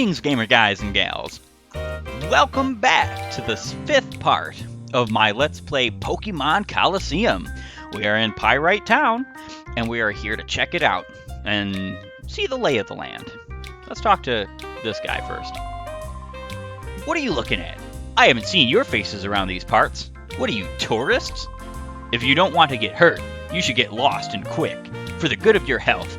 Greetings, gamer guys and gals. Welcome back to the 5th part of my Let's Play Pokemon Colosseum. We are in Pyrite Town, and we are here to check it out and see the lay of the land. Let's talk to this guy first. What are you looking at? I haven't seen your faces around these parts. What are you, tourists? If you don't want to get hurt, you should get lost and quick, for the good of your health.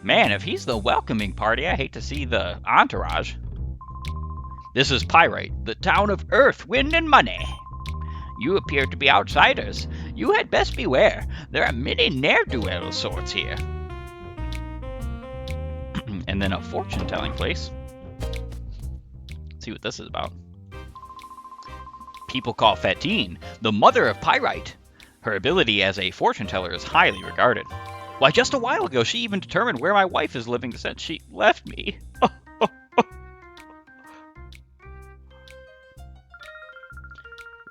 Man, if he's the welcoming party, I hate to see the entourage. This is Pyrite, the town of earth, wind, and money. You appear to be outsiders. You had best beware. There are many ne'er-do-well sorts here. And then a fortune-telling place. Let's see what this is about. People call Fatine the mother of Pyrite. Her ability as a fortune-teller is highly regarded. Why, just a while ago, she even determined where my wife is living since she left me.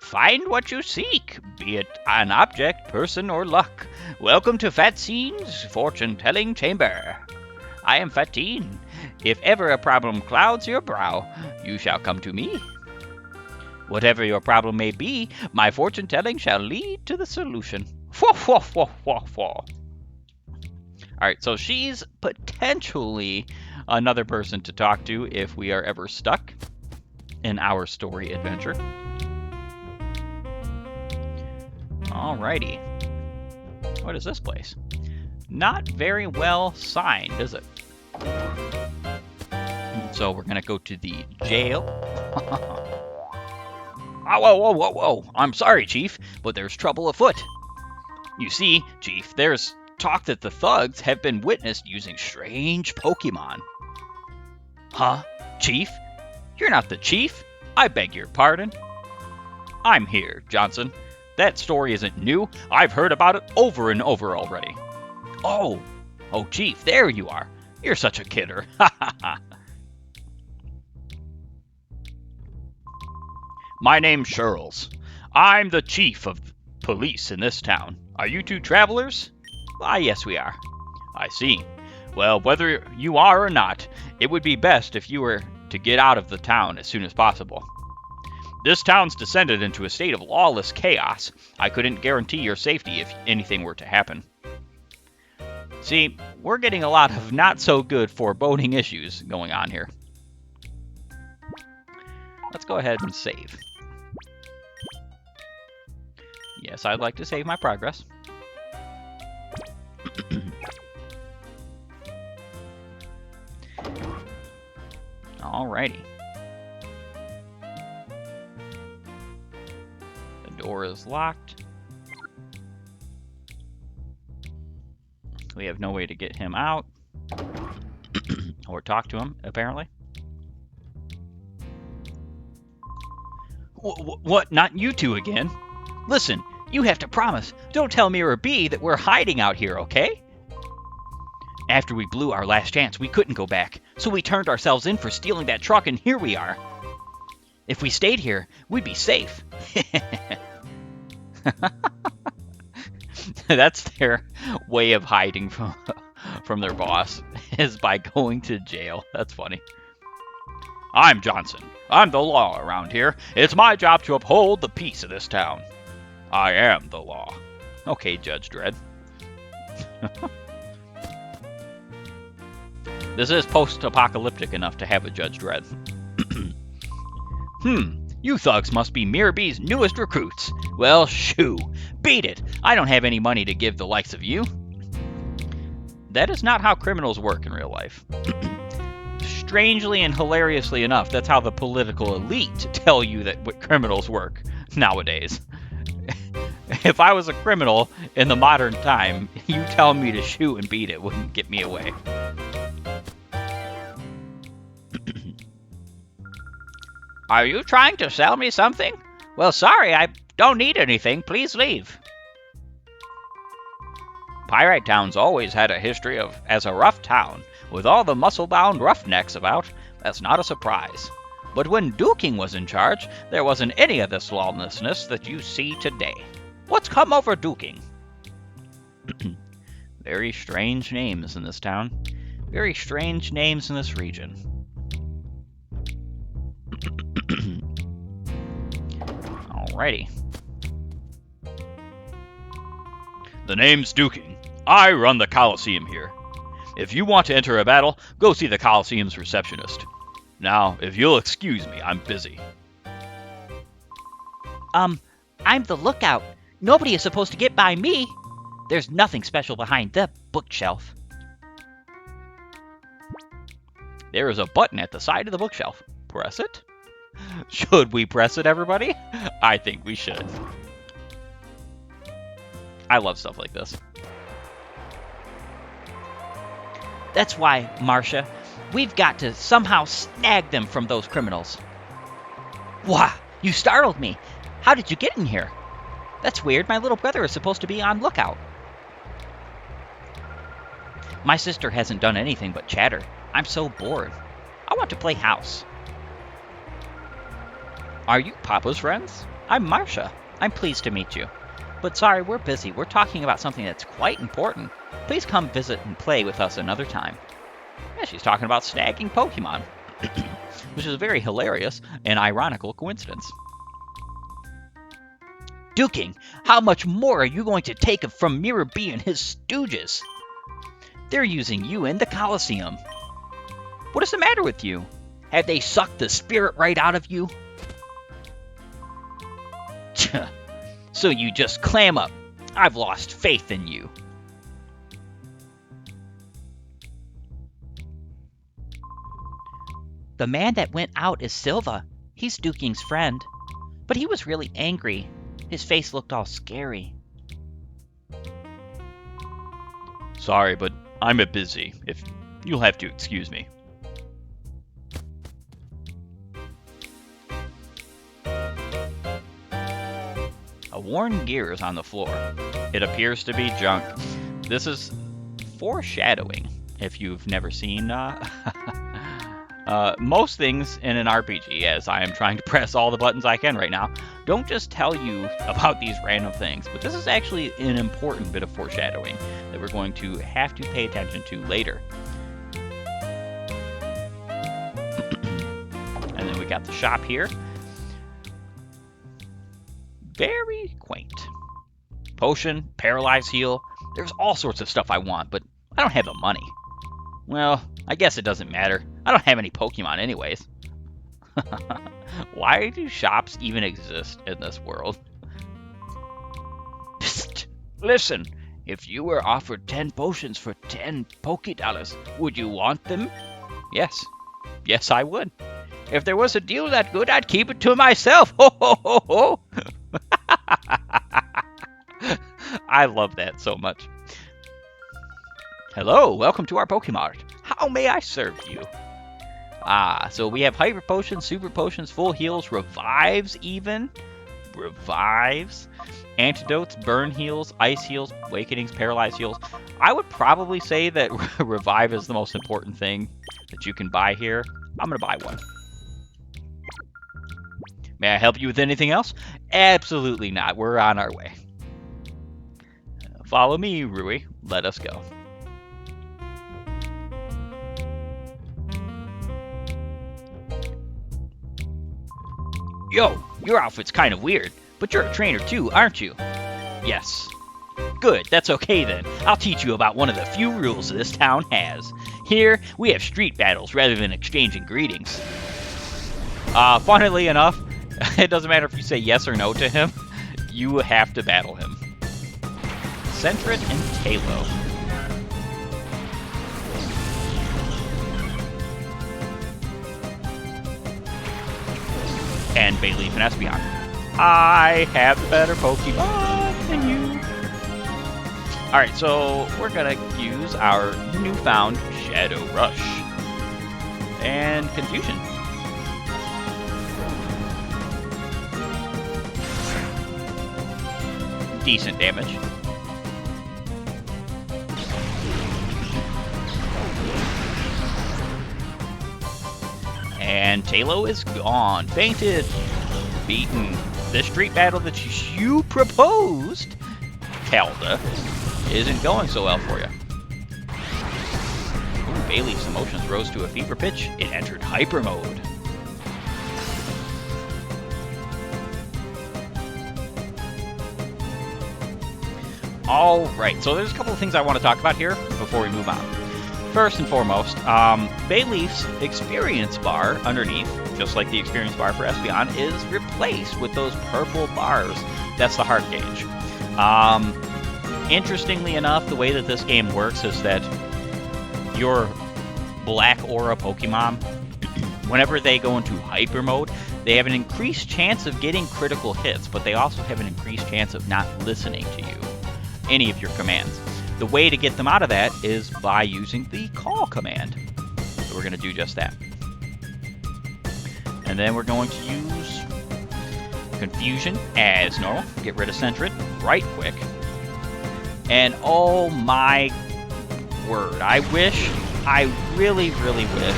Find what you seek, be it an object, person, or luck. Welcome to Fatine's fortune-telling chamber. I am Fatine. If ever a problem clouds your brow, you shall come to me. Whatever your problem may be, my fortune-telling shall lead to the solution. Alright, so she's potentially another person to talk to if we are ever stuck in our story adventure. Alrighty. What is this place? Not very well signed, is it? So we're gonna go to the jail. Whoa. I'm sorry, Chief, but there's trouble afoot. You see, Chief, there's talk that the thugs have been witnessed using strange Pokemon. Huh? Chief? You're not the chief? I beg your pardon. I'm here, Johnson. That story isn't new. I've heard about it over and over already. Oh, Chief, there you are. You're such a kidder. My name's Shirls. I'm the chief of police in this town. Are you two travelers? Why, yes, we are. I see. Well, whether you are or not, it would be best if you were to get out of the town as soon as possible. This town's descended into a state of lawless chaos. I couldn't guarantee your safety if anything were to happen. See, we're getting a lot of not-so-good foreboding issues going on here. Let's go ahead and save. Yes, I'd like to save my progress. Alrighty. The door is locked. We have no way to get him out. Or talk to him, apparently. What? Not you two again? Listen, you have to promise. Don't tell Mirror B that we're hiding out here, okay? After we blew our last chance, we couldn't go back, so we turned ourselves in for stealing that truck, and here we are. If we stayed here, we'd be safe. That's their way of hiding from their boss, is by going to jail. That's funny. I'm Johnson. I'm the law around here. It's my job to uphold the peace of this town. I am the law. Okay, Judge Dredd. This is post-apocalyptic enough to have a Judge Dredd. You thugs must be Mirror B's newest recruits. Well, shoo. Beat it. I don't have any money to give the likes of you. That is not how criminals work in real life. Strangely and hilariously enough, that's how the political elite tell you that what criminals work nowadays. If I was a criminal in the modern time, you telling me to shoot and beat it wouldn't get me away. Are you trying to sell me something? Well, sorry, I don't need anything. Please leave. Pyrite Town's always had a history as a rough town. With all the muscle-bound roughnecks about, that's not a surprise. But when Duking was in charge, there wasn't any of this lawlessness that you see today. What's come over Duking? Very strange names in this town. Very strange names in this region. Alrighty. The name's Duking. I run the Colosseum here. If you want to enter a battle, go see the Colosseum's receptionist. Now, if you'll excuse me, I'm busy. I'm the lookout. Nobody is supposed to get by me. There's nothing special behind the bookshelf. There is a button at the side of the bookshelf. Press it. Should we press it, everybody? I think we should. I love stuff like this. That's why, Marcia, we've got to somehow snag them from those criminals. Wah! You startled me. How did you get in here? That's weird. My little brother is supposed to be on lookout. My sister hasn't done anything but chatter. I'm so bored. I want to play house. Are you Papa's friends? I'm Marcia. I'm pleased to meet you. But sorry, we're busy. We're talking about something that's quite important. Please come visit and play with us another time. Yeah, she's talking about snagging Pokemon, which is a very hilarious and ironical coincidence. Duking, how much more are you going to take from Mirror B and his stooges? They're using you in the Colosseum. What is the matter with you? Have they sucked the spirit right out of you? So you just clam up. I've lost faith in you. The man that went out is Silva. He's Duking's friend. But he was really angry. His face looked all scary. Sorry, but I'm a busy. If you'll have to excuse me. A worn gear is on the floor. It appears to be junk. This is foreshadowing, if you've never seen most things in an RPG, as I am trying to press all the buttons I can right now, don't just tell you about these random things, but this is actually an important bit of foreshadowing that we're going to have to pay attention to later. And then we got the shop here. Very quaint. Potion, paralyze heal. There's all sorts of stuff I want, but I don't have the money. Well, I guess it doesn't matter. I don't have any Pokemon anyways. Why do shops even exist in this world? Psst! Listen, if you were offered 10 potions for 10 Pokédollars, would you want them? Yes. Yes, I would. If there was a deal that good, I'd keep it to myself. Ho, ho, ho, ho. I love that so much. Hello, welcome to our Pokemon. How may I serve you? So we have Hyper Potions, Super Potions, Full Heals, Revives even. Revives. Antidotes, Burn Heals, Ice Heals, Awakenings, Paralyze Heals. I would probably say that Revive is the most important thing that you can buy here. I'm going to buy one. May I help you with anything else? Absolutely not. We're on our way. Follow me, Rui. Let us go. Yo, your outfit's kind of weird, but you're a trainer too, aren't you? Yes. Good, that's okay then. I'll teach you about one of the few rules this town has. Here, we have street battles rather than exchanging greetings. Funnily enough, it doesn't matter if you say yes or no to him, you have to battle him. Centret and Talo. And Bayleaf and Espeon. I have the better Pokemon than you. Alright, so we're gonna use our newfound Shadow Rush. And Confusion. Decent damage. And Talo is gone. Fainted. Beaten. The street battle that you proposed, Calda, isn't going so well for you. Ooh, Bayleaf's emotions rose to a fever pitch. It entered hyper mode. Alright, so there's a couple of things I want to talk about here before we move on. First and foremost, Bayleaf's experience bar underneath, just like the experience bar for Espeon, is replaced with those purple bars. That's the heart gauge. Interestingly enough, the way that this game works is that your Black Aura Pokemon, whenever they go into hyper mode, they have an increased chance of getting critical hits, but they also have an increased chance of not listening to you, any of your commands. The way to get them out of that is by using the call command. So we're going to do just that. And then we're going to use Confusion as normal. Get rid of Sentret right quick. And oh my word, I really wish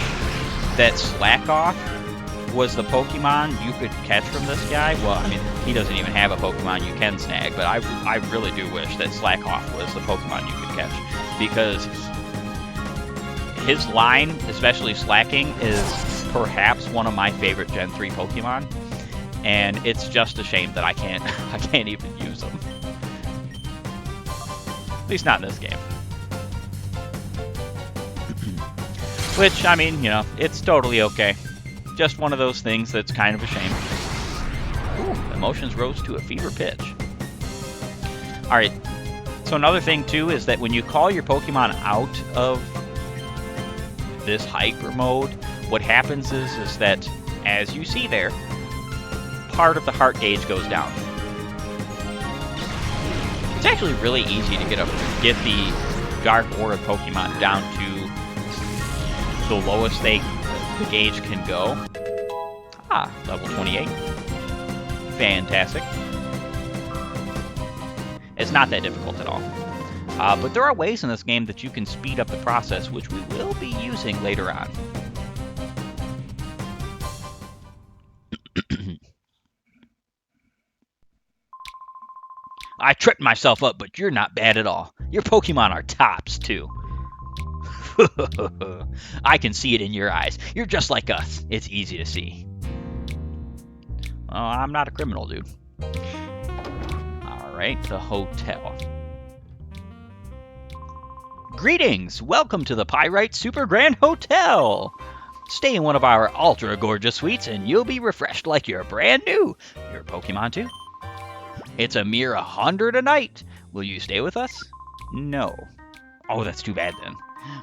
that Slack Off was the Pokemon you could catch from this guy. Well, I mean, he doesn't even have a Pokemon you can snag, but I really do wish that Slack Off was the Pokemon you could catch, because his line, especially Slacking, is perhaps one of my favorite Gen 3 Pokemon, and it's just a shame that I can't even use them. At least not in this game. Which, I mean, you know, it's totally okay. Just one of those things that's kind of a shame. Ooh, emotions rose to a fever pitch. Alright, so another thing too is that when you call your Pokemon out of this hyper mode, what happens is that, as you see there, part of the heart gauge goes down. It's actually really easy to get the Dark Aura Pokemon down to the lowest the gauge can go. Ah, level 28. Fantastic. It's not that difficult at all. But there are ways in this game that you can speed up the process, which we will be using later on. I tripped myself up, but you're not bad at all. Your Pokemon are tops, too. I can see it in your eyes. You're just like us. It's easy to see. I'm not a criminal, dude. Alright, the hotel. Greetings! Welcome to the Pyrite Super Grand Hotel! Stay in one of our ultra gorgeous suites and you'll be refreshed like you're brand new. Your Pokemon too? It's a mere 100 a night. Will you stay with us? No. Oh, that's too bad then.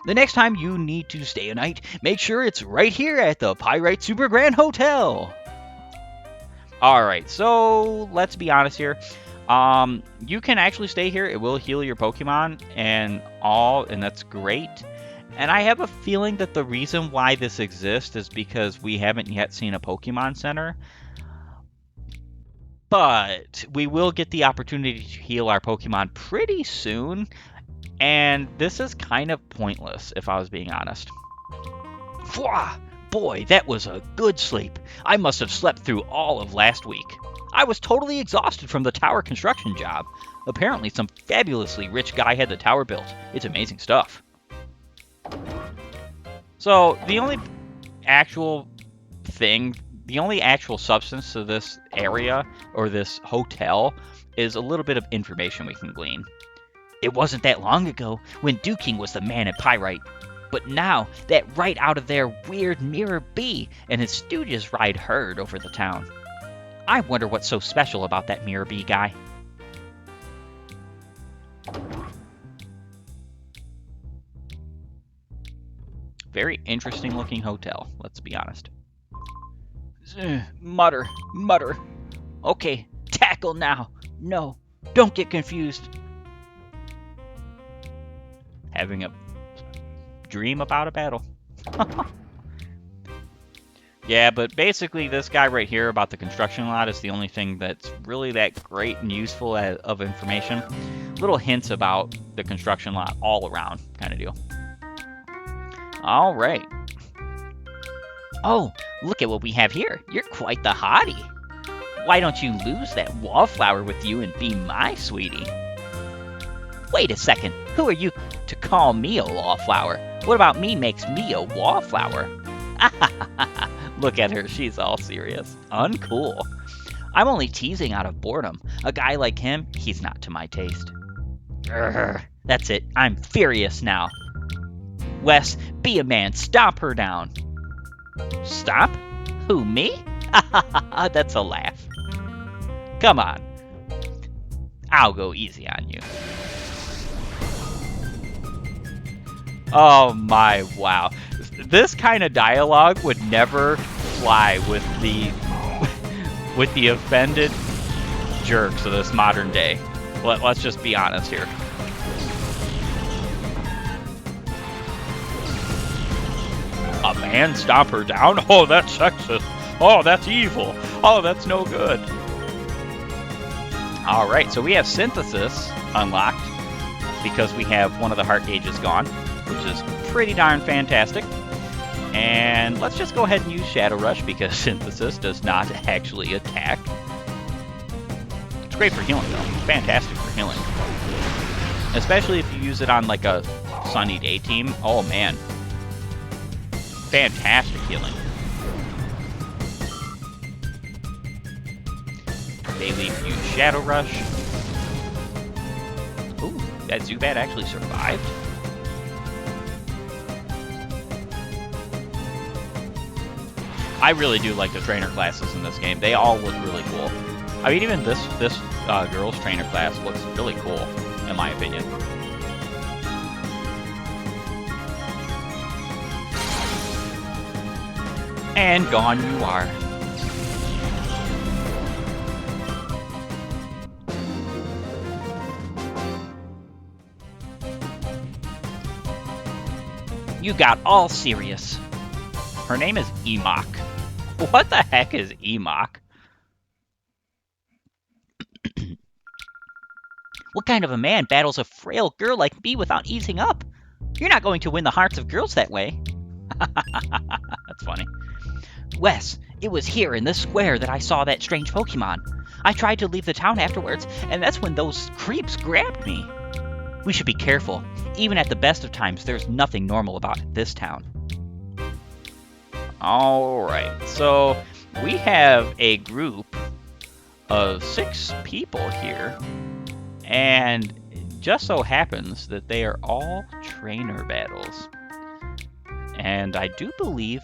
The next time you need to stay a night, make sure it's right here at the Pyrite Super Grand Hotel. Alright, so let's be honest here. You can actually stay here. It will heal your Pokemon and all, and that's great. And I have a feeling that the reason why this exists is because we haven't yet seen a Pokemon Center. But we will get the opportunity to heal our Pokemon pretty soon. And this is kind of pointless, if I was being honest. Pwah! Boy, that was a good sleep. I must have slept through all of last week. I was totally exhausted from the tower construction job. Apparently some fabulously rich guy had the tower built. It's amazing stuff. So, the only actual substance to this area, or this hotel, is a little bit of information we can glean. It wasn't that long ago when Duking was the man at Pyrite. But now, that right out of there weird Mirror B and his stooges ride herd over the town. I wonder what's so special about that Mirror B guy. Very interesting looking hotel, let's be honest. Mutter. Okay, tackle now. No, don't get confused. Having a dream about a battle. Yeah, but basically this guy right here about the construction lot is the only thing that's really that great and useful of information. Little hints about the construction lot all around kind of deal. All right. Oh, look at what we have here. You're quite the hottie. Why don't you lose that wallflower with you and be my sweetie? Wait a second. Who are you to call me a wallflower? What about me makes me a wallflower? Look at her, she's all serious. Uncool. I'm only teasing out of boredom. A guy like him, he's not to my taste. Urgh. That's it, I'm furious now. Wes, be a man, stomp her down. Stop? Who, me? That's a laugh. Come on. I'll go easy on you. Oh my, wow. This kind of dialogue would never fly with the offended jerks of this modern day. Let's just be honest here. A man stomp her down? Oh, that's sexist. Oh, that's evil. Oh, that's no good. Alright, so we have Synthesis unlocked because we have one of the heart gauges gone, which is pretty darn fantastic. And let's just go ahead and use Shadow Rush because Synthesis does not actually attack. It's great for healing though. Fantastic for healing. Especially if you use it on like a sunny day team. Oh man. Fantastic healing. Bayleaf use Shadow Rush. Ooh, that Zubat actually survived. I really do like the trainer classes in this game. They all look really cool. I mean, even this girl's trainer class looks really cool, in my opinion. And gone you are. You got all serious. Her name is Emok. What the heck is Emok? What kind of a man battles a frail girl like me without easing up? You're not going to win the hearts of girls that way. That's funny. Wes, it was here in this square that I saw that strange Pokemon. I tried to leave the town afterwards, and that's when those creeps grabbed me. We should be careful. Even at the best of times, there's nothing normal about this town. Alright, so we have a group of 6 people here, and it just so happens that they are all trainer battles. And I do believe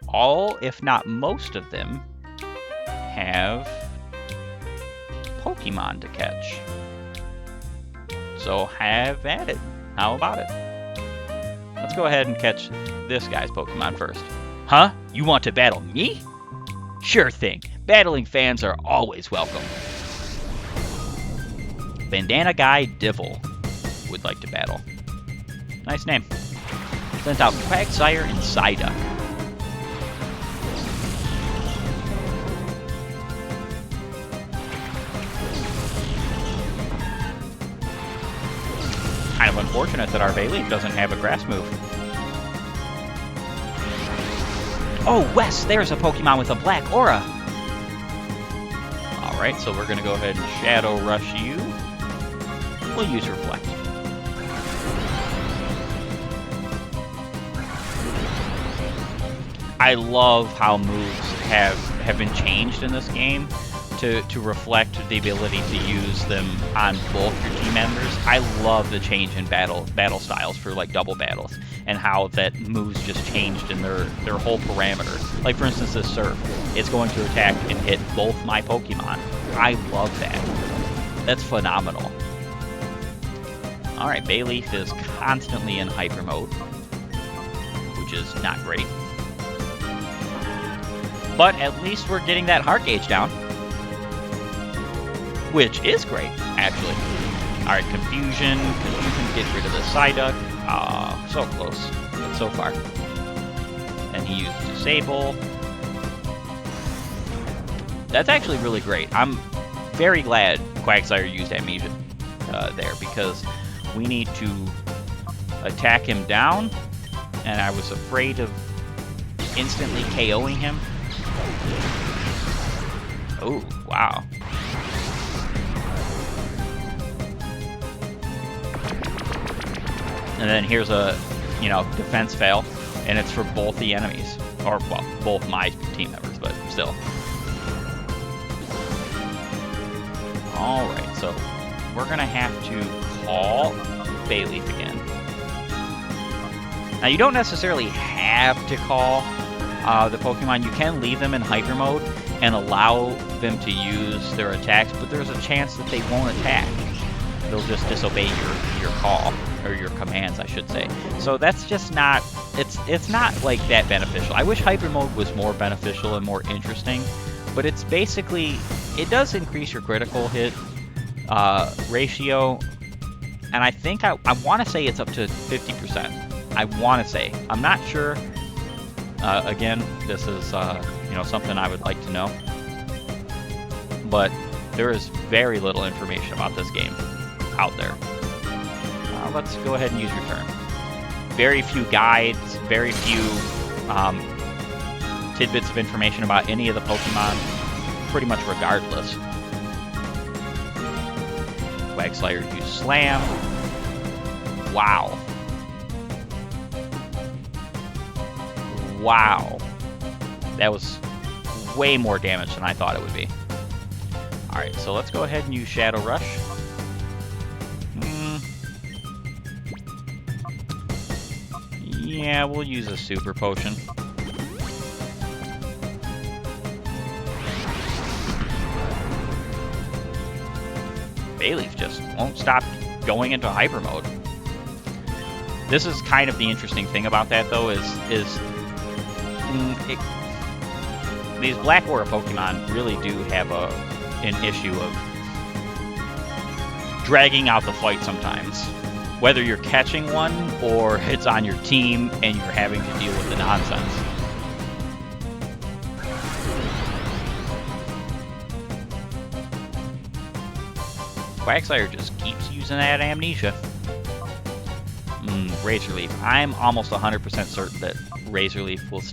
all, if not most of them, have Pokemon to catch. So have at it. How about it? Let's go ahead and catch this guy's Pokemon first. Huh? You want to battle me? Sure thing. Battling fans are always welcome. Bandana Guy Divil would like to battle. Nice name. Sent out Quagsire and Psyduck. Kind of unfortunate that our Bayleaf doesn't have a grass move. Oh, Wes, there's a Pokemon with a black aura. Alright, so we're going to go ahead and Shadow Rush you. We'll use Reflect. I love how moves have been changed in this game to reflect the ability to use them on both your team members. I love the change in battle styles for like double battles and how that moves just changed in their whole parameter. Like for instance, this Surf, it's going to attack and hit both my Pokemon. I love that. That's phenomenal. Alright, Bayleaf is constantly in hyper mode, which is not great. But at least we're getting that heart gauge down, which is great, actually. Alright, Confusion. Confusion, get rid of the Psyduck. Ah, so close, but so far. And he used Disable. That's actually really great. I'm very glad Quagsire used Amnesia there, because we need to attack him down, and I was afraid of instantly KOing him. Oh, wow. And then here's a you know, defense fail, and it's for both the enemies, or well, both my team members, but still. All right, so we're gonna have to call Bayleaf again. Now you don't necessarily have to call the Pokemon. You can leave them in hyper mode and allow them to use their attacks, but there's a chance that they won't attack. They'll just disobey your call, or your commands, I should say. So that's just not, it's not like that beneficial. I wish hyper mode was more beneficial and more interesting, but it's basically, it does increase your critical hit ratio, and I think I want to say it's up to 50%. I want to say. I'm not sure. Again, this is you know, something I would like to know, but there is very little information about this game out there. Let's go ahead and use your turn. Very few guides, very few tidbits of information about any of the Pokemon, pretty much regardless. Quagsire used Slam. Wow. Wow. That was way more damage than I thought it would be. Alright, so let's go ahead and use Shadow Rush. Yeah, we'll use a Super Potion. Bayleaf just won't stop going into hyper mode. This is kind of the interesting thing about that, though, is these Black Aura Pokemon really do have an issue of dragging out the fight sometimes. Whether you're catching one or it's on your team and you're having to deal with the nonsense. Quagsire just keeps using that Amnesia. Razor Leaf. I'm almost 100% certain that Razor Leaf will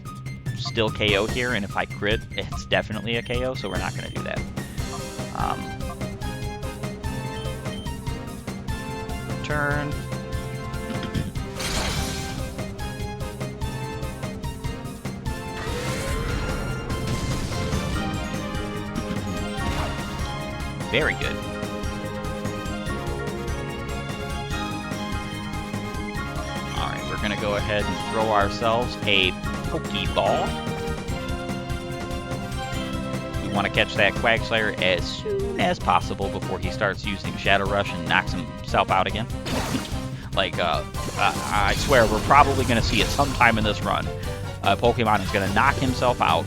still KO here, and if I crit, it's definitely a KO, so we're not going to do that. Turn. Very good. Alright, we're going to go ahead and throw ourselves a Pokeball. We want to catch that Quagsire as soon as possible before he starts using Shadow Rush and knocks himself out again. Like, I swear, we're probably going to see it sometime in this run. Pokemon is going to knock himself out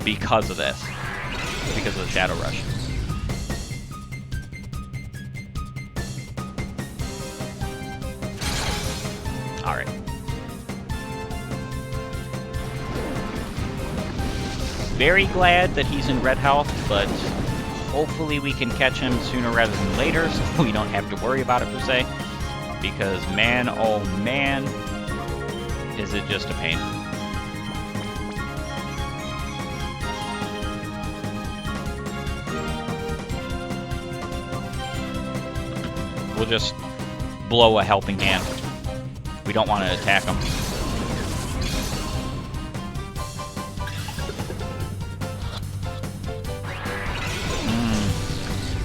because of this. Because of the Shadow Rush. Alright. Very glad that he's in red health, but hopefully we can catch him sooner rather than later, so we don't have to worry about it per se. Because man, oh man, is it just a pain. We'll just blow a helping hand. We don't want to attack him.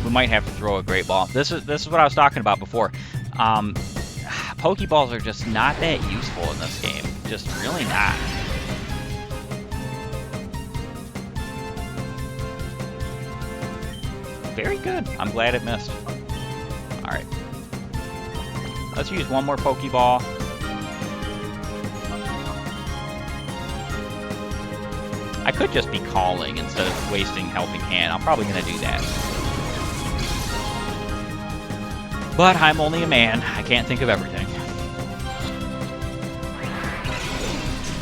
We might have to throw a Great Ball. This is what I was talking about before. Pokeballs are just not that useful in this game. Just really not. Very good. I'm glad it missed. Alright. Let's use one more Pokeball. I could just be calling instead of wasting Helping Hand. I'm probably going to do that. But I'm only a man. I can't think of everything.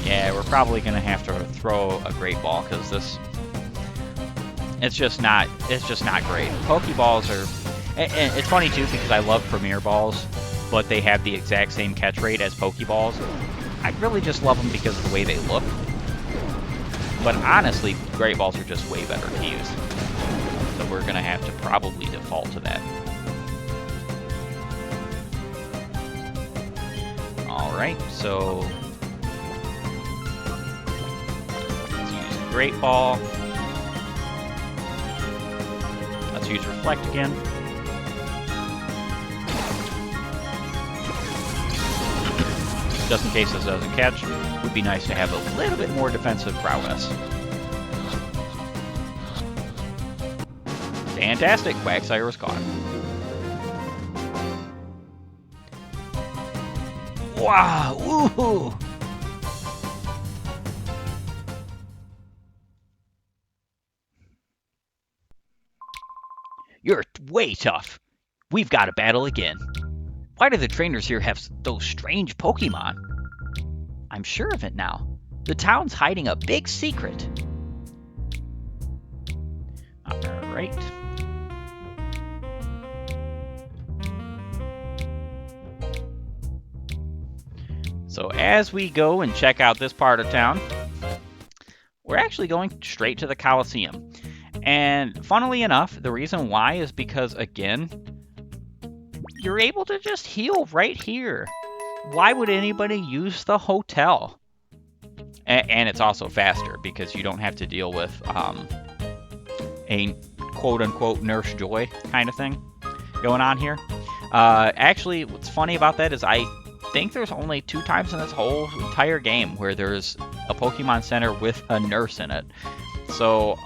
Yeah, we're probably going to have to throw a Great Ball because this... It's just not great. Pokeballs are... And it's funny too because I love Premier Balls, but they have the exact same catch rate as Pokeballs. I really just love them because of the way they look. But honestly, Great Balls are just way better to use. So we're going to have to probably default to that. Alright, so let's use Great Ball. Let's use Reflect again. Just in case this doesn't catch, it would be nice to have a little bit more defensive prowess. Fantastic! Quagsire was caught. Wow! Woohoo! You're way tough. We've got to battle again. Why do the trainers here have those strange Pokemon? I'm sure of it now. The town's hiding a big secret. Alright. So as we go and check out this part of town, we're actually going straight to the Colosseum. And funnily enough, the reason why is because, again, you're able to just heal right here. Why would anybody use the hotel? And it's also faster because you don't have to deal with a quote-unquote Nurse Joy kind of thing going on here. Actually, what's funny about that is I think there's only 2 times in this whole entire game where there's a Pokemon Center with a nurse in it. So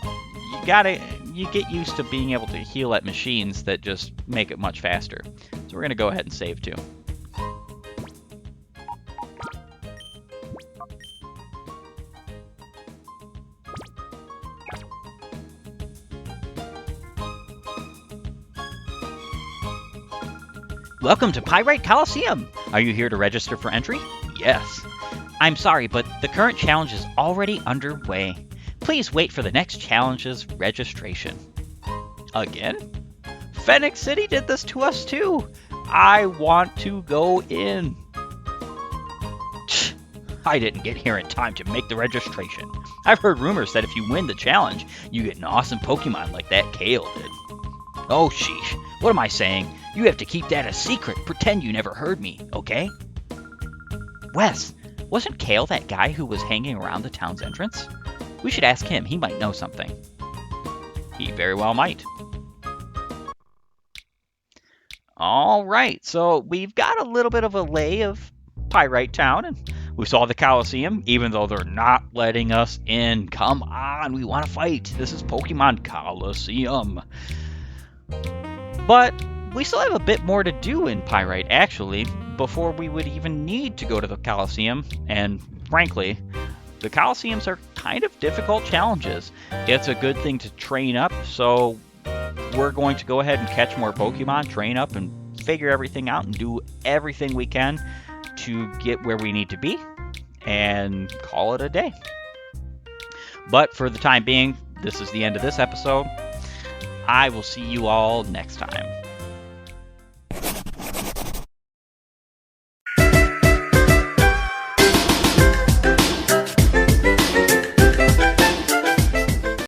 you get used to being able to heal at machines that just make it much faster. So we're gonna go ahead and save too. Welcome to Pyrite Colosseum! Are you here to register for entry? Yes. I'm sorry, but the current challenge is already underway. Please wait for the next challenge's registration. Again? Phoenix City did this to us too! I want to go in! I didn't get here in time to make the registration. I've heard rumors that if you win the challenge, you get an awesome Pokemon like that Kale did. Oh sheesh, what am I saying? You have to keep that a secret. Pretend you never heard me, okay? Wes, wasn't Kale that guy who was hanging around the town's entrance? We should ask him. He might know something. He very well might. Alright, so we've got a little bit of a lay of Pyrite Town, and we saw the Colosseum, even though they're not letting us in. Come on, we want to fight. This is Pokemon Colosseum. But we still have a bit more to do in Pyrite, actually, before we would even need to go to the Colosseum. And frankly, the Colosseums are kind of difficult challenges. It's a good thing to train up, so we're going to go ahead and catch more Pokemon, train up, and figure everything out and do everything we can to get where we need to be and call it a day. But for the time being, this is the end of this episode. I will see you all next time.